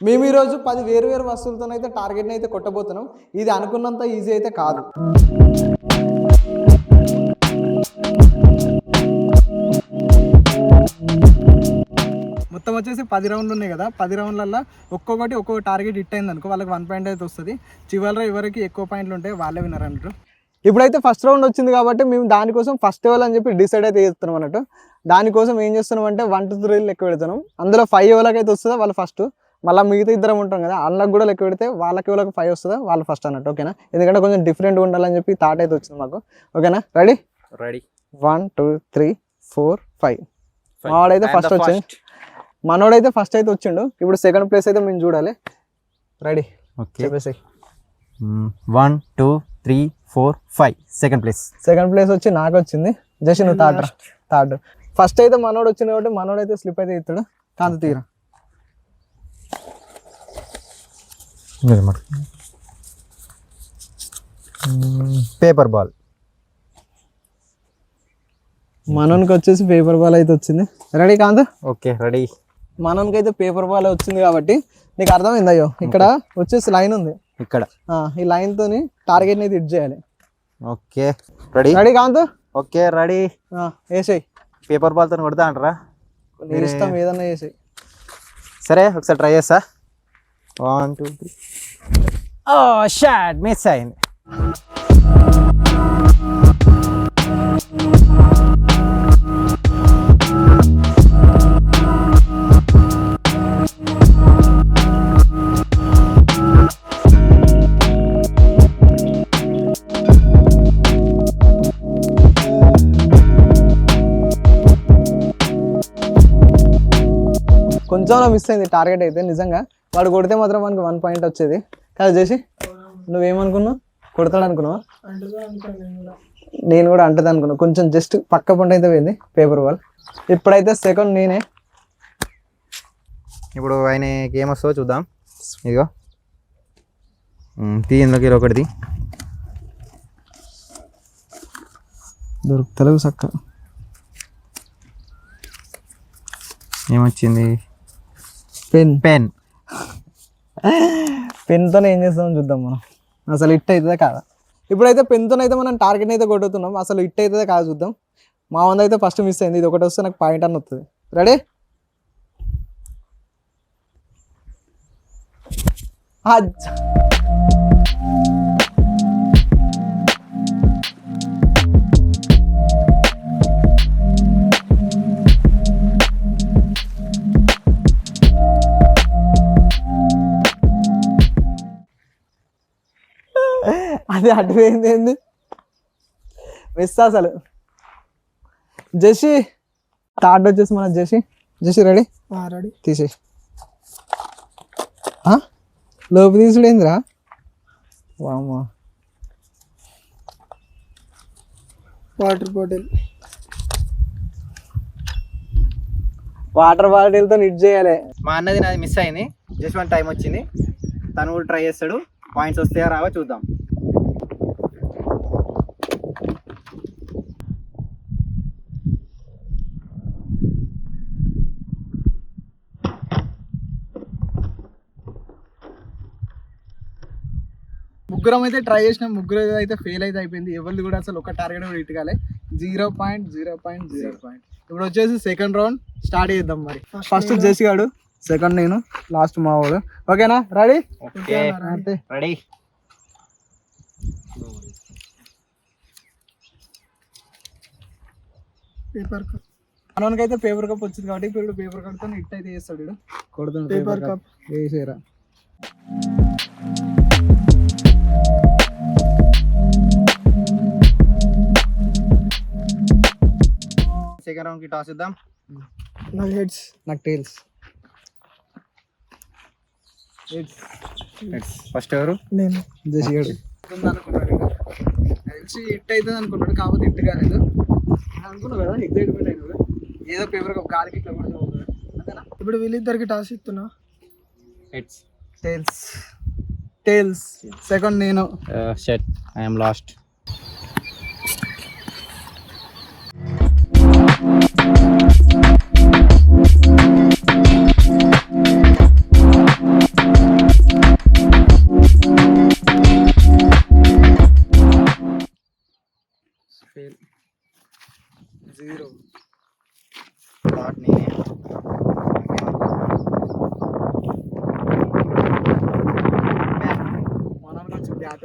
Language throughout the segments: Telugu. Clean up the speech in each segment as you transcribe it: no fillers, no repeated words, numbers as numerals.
మేము ఈరోజు 10 వేరు వేరు వస్తువులతోనైతే టార్గెట్ని అయితే కొట్టబోతున్నాం. ఇది అనుకున్నంత ఈజీ అయితే కాదు. మొత్తం వచ్చేసి 10 రౌండ్లు ఉన్నాయి కదా, 10 రౌండ్లలో ఒక్కొక్క టార్గెట్ హిట్ అయింది అనుకో వాళ్ళకి 1 పాయింట్ అయితే వస్తుంది. చివరిలో ఎవరికి ఎక్కువ పాయింట్లు ఉంటాయి వాళ్ళే విన్నర్ అన్నట్టు. ఇప్పుడైతే ఫస్ట్ రౌండ్ వచ్చింది కాబట్టి మేము దానికోసం ఫస్ట్ లెవెల్ అని చెప్పి డిసైడ్ అయితే చేస్తున్నాం అన్నట్టు. దానికోసం ఏం చేస్తున్నాం అంటే 1 to 3 లెక్క పెడుతున్నాం. అందులో 5 ఎవరికి అయితే వస్తుందో వాళ్ళు ఫస్ట్, మళ్ళీ మిగతా ఇద్దరం ఉంటాం కదా అందులోకి కూడా లెక్క పెడితే వాళ్ళకి ఎవరికి 5 వస్తుందో వాళ్ళు ఫస్ట్ అన్నట్టు. ఓకేనా, ఎందుకంటే కొంచెం డిఫరెంట్గా ఉండాలని చెప్పి థాట్ అయితే వచ్చింది మాకు. ఓకేనా, రెడీ? 1 2 3 4 5. వాడైతే ఫస్ట్ వచ్చింది, మనోడైతే ఫస్ట్ అయితే వచ్చిండు. ఇప్పుడు సెకండ్ ప్లేస్ అయితే మేము చూడాలి. రెడీ? ఓకే, చెప్పేసి 1 2 3 4 5. సెకండ్ ప్లేస్ వచ్చి నాకు వచ్చింది. జస్ట్ నువ్వు థర్డ్. ఫస్ట్ అయితే మనోడు వచ్చింది కాబట్టి మనోడైతే స్లిప్ అయితే ఇస్తాడు. కాంత తీరా పేపర్ బాల్. మనోనికి వచ్చేసి పేపర్ బాల్ అయితే వచ్చింది. రెడీ కాంత? Okay ready. మనోనికి అయితే పేపర్ బాల్ వచ్చింది కాబట్టి నీకు అర్థమైంది. అయ్యో ఇక్కడ వచ్చేసి లైన్ ఉంది, ఇక్కడ ఈ లైన్ తోని టార్గెట్ ని హిట్ చేయాలి. Okay ready Kanta? Okay ready. వేసేయి. పేపర్ బాల్ తో కొడతా అంటారా? నీ ఇష్టం, ఏదన్నా వేసేయి. సరే ఒకసారి ట్రై చేస్తా. 1 2 3. షాట్ మిస్ అయింది. కొంచెం మిస్ అయింది టార్గెట్ అయితే. నిజంగా వాడు కొడితే మాత్రం మనకి 1 పాయింట్ వచ్చేది కదా. చేసి నువ్వేమనుకున్నావు? కొడతాడు అనుకున్నావా? నేను కూడా అంటది అనుకున్నా. కొంచెం జస్ట్ పక్క పంట అయితే పోయింది పేపర్ బాల్. ఇప్పుడైతే సెకండ్ నేనే. ఇప్పుడు ఆయనకి ఏమొస్తుందో చూద్దాం. ఇదిగో తీయంలోకి ఒకటిది దొరుకుతలేవు చక్క. ఏమొచ్చింది? పెన్. పెన్తో ఏం చేస్తామని చూద్దాం మనం. అసలు హిట్ అవుతుందా కాదా? ఇప్పుడైతే పెన్తో అయితే మనం టార్గెట్ అయితే కొట్టుతున్నాం. అసలు హిట్ అవుతుందా కాదా చూద్దాం. మా వంద అయితే ఫస్ట్ మిస్ అయింది. ఇది ఒకటి వస్తే నాకు పాయింట్ అని వస్తుంది. రెడీ? అది అడ్డుపోయింది. ఏంది మిస్ అసలు. జెసి థర్డ్ వచ్చేసి మన జెసి రెడీ? తీసేయి. లోపు తీసుడు ఏందిరా? వామ్మా. వాటర్ బాటిల్తో హిట్ చేయాలి. మా అన్నది నాది మిస్ అయింది. జస్ట్ 1 టైం వచ్చింది. తను కూడా ట్రై చేస్తాడు. పాయింట్స్ వస్తాయా రావా చూద్దాం. ముగ్గురం అయితే ట్రై చేసినాం. ముగ్గురు అయితే ఫెయిల్ అయితే అయిపోయింది. ఎవరిది కూడా అసలు ఒక టార్గెట్ కూడా హిట్ కాలే. 0.0.0. ఇప్పుడు వచ్చేసి సెకండ్ రౌండ్ స్టార్ట్ చేద్దాం. మరి ఫస్ట్ జెసి గాడు, సెకండ్ నేను, లాస్ట్ మా వాడు. ఓకేనా? రెడీ? రెడీ. మనోనికి అయితే పేపర్ కప్ వచ్చింది కాబట్టి ఇప్పుడు పేపర్ కప్ తో హిట్ అయితే చేస్తాడు. కొడుతుంది పేపర్ కప్. వేసేరా. సెకండ్ రౌండ్ కి టాస్ ఇద్దాం. నాకు హెడ్స్, నాకు టైల్స్. ఫస్ట్ ఎవరు? నేను. జెసి గాడు తెలిసి హిట్ అవుతుంది అనుకున్నాడు, కాకపోతే హిట్ కాలేదు అనుకున్నావు కదా. ఎగ్జైట్మెంట్ అయినా ఏదో పేపర్ కప్ గాలికి ఇట్లా కూడా అవుతుంది. ఇప్పుడు వీళ్ళిద్దరికి టాస్ ఇస్తున్నా. టైల్స్. సెకండ్ నేను. Shut I am last.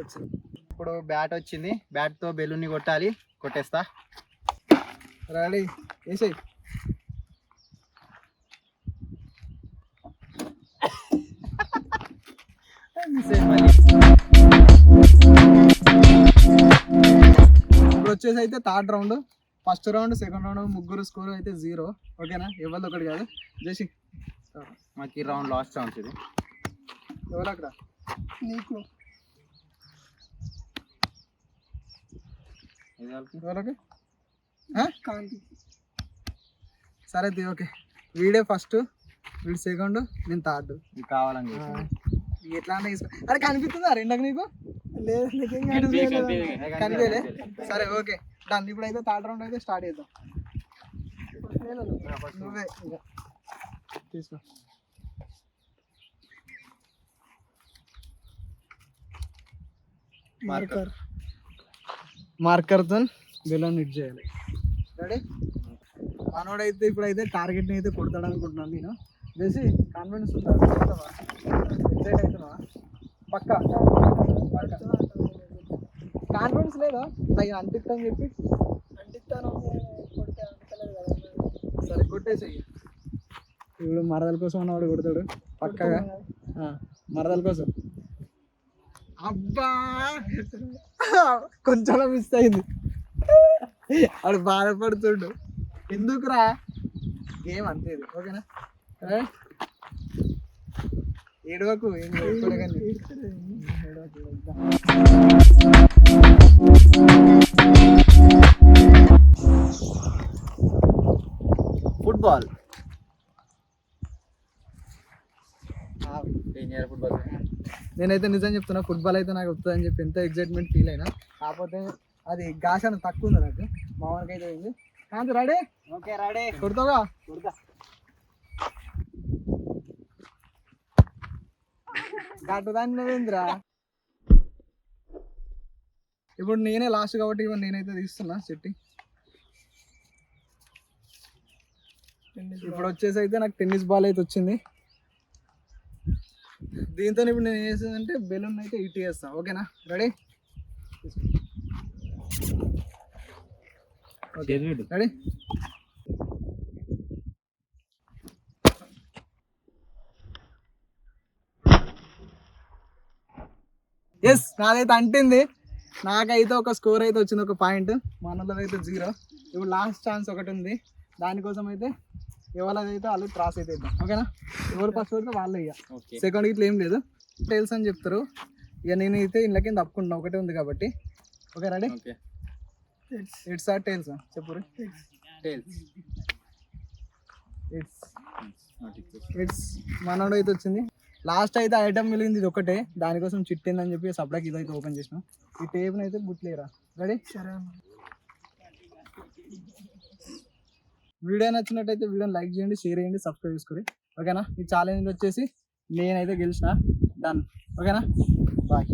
వచ్చింది. ఇప్పుడు బ్యాట్ వచ్చింది, బ్యాట్ తో బెలూన్ ని కొట్టాలి. కొట్టేస్తా. రెడీ వేసేయి. ఇప్పుడు వచ్చేసి అయితే third round. First round, second round ముగ్గురు స్కోర్ అయితే 0. ఓకేనా? ఎవరిది ఒకటి కాదు. జేసి మాకు ఈ రౌండ్ లాస్ట్ ఛాన్స్ ఇది. ఎవరు అక్కడ? నీకు ఎవరికి? సరే ఓకే. వీడే ఫస్ట్, వీడు సెకండ్, నేను థర్డ్. కావాలని ఎట్లా అరే కనిపిస్తుందా రెండకు నీకు? లేదు కనిపించలే. సరే ఓకే డన్. ఇప్పుడైతే థర్డ్ రౌండ్ అయితే స్టార్ట్ చేద్దాం. నువ్వే తీసుకో. మార్కర్తో బెలూన్ హిట్ చేయాలి. రెడీ? మనోడైతే ఇప్పుడైతే టార్గెట్ని అయితే కొడతాడు అనుకుంటున్నాను నేను. చేసి కాన్ఫిడెన్స్ ఉందా? ఎక్సైట్ అవుతున్నావా? పక్కా కాన్ఫిడెన్స్ లేదా? నాకు అంటిస్తాను చెప్పి అంటిస్తాను. సరే కొట్టేసేయి. ఇప్పుడు మరదల కోసం అన్నవాడు కొడతాడు పక్కగా. మరదల కోసం. అబ్బా కొంచెం మిస్ అయింది. వాడు బాధపడుతుండు. ఎందుకురా? గేమ్ అంతే. ఓకేనా? ఏడవకు. ఏం ఏడుకోలే కానీ ఫుట్బాల్. నేనైతే నిజం చెప్తున్నా, ఫుట్బాల్ అయితే నాకు వస్తుందని చెప్పి ఎంత ఎగ్జైట్మెంట్ ఫీల్ అయినా. కాకపోతే అది గాషాన తక్కువ ఉంది నాకు. మామూలుగా అయితే అయింది. కాంతి రెడీ? Okay ready. కొడతావుగా? కొడతా. గట్టుదాన్ని నువ్వేంద్రా. ఇప్పుడు నేనే లాస్ట్ కాబట్టి ఇప్పుడు నేనైతే తీస్తున్నా చెట్టి. ఇప్పుడు వచ్చేసి అయితే నాకు టెన్నిస్ బాల్ అయితే వచ్చింది. దీంతో ఇప్పుడు నేను ఏం చేసేదంటే బెలూన్ అయితే ఇటు చేస్తాను. ఓకేనా? రెడీ? రెడీ? ఎస్, నాదైతే అంటింది. నాకైతే ఒక స్కోర్ అయితే వచ్చింది, ఒక పాయింట్. మనలో అయితే 0. ఇప్పుడు లాస్ట్ ఛాన్స్ ఒకటి ఉంది. దానికోసం అయితే ఎవరైతే వాళ్ళు క్రాస్ అయితే ఇద్దాం. ఓకేనా? ఎవరు ఫస్ట్ పడితే వాళ్ళే. ఇక సెకండ్ ఇట్లా ఏం లేదు. టైల్స్ అని చెప్తారు. ఇక నేనైతే ఇళ్ళ కింద తప్పుకుంటున్నా, ఒకటే ఉంది కాబట్టి. Okay ready? ఇట్స్ ఆర్ టైల్స్ చెప్పు. ఇట్స్ మనోడు అయితే వచ్చింది. లాస్ట్ అయితే ఐటమ్ మిగిలింది ఇది ఒకటే. దానికోసం చిట్టిందని చెప్పి సప్లైకి ఇదైతే ఓపెన్ చేసినాం. ఈ టేప్ని అయితే బుట్లేరా. రెడీ? సరే. వీడియో నచ్చినట్టయితే వీడియోని లైక్ చేయండి, షేర్ చేయండి, సబ్స్క్రైబ్ చేసుకోండి. ఓకేనా? ఈ ఛాలెంజ్ వచ్చేసి నేనైతే గెలిచిన. డన్. ఓకేనా? బాయ్.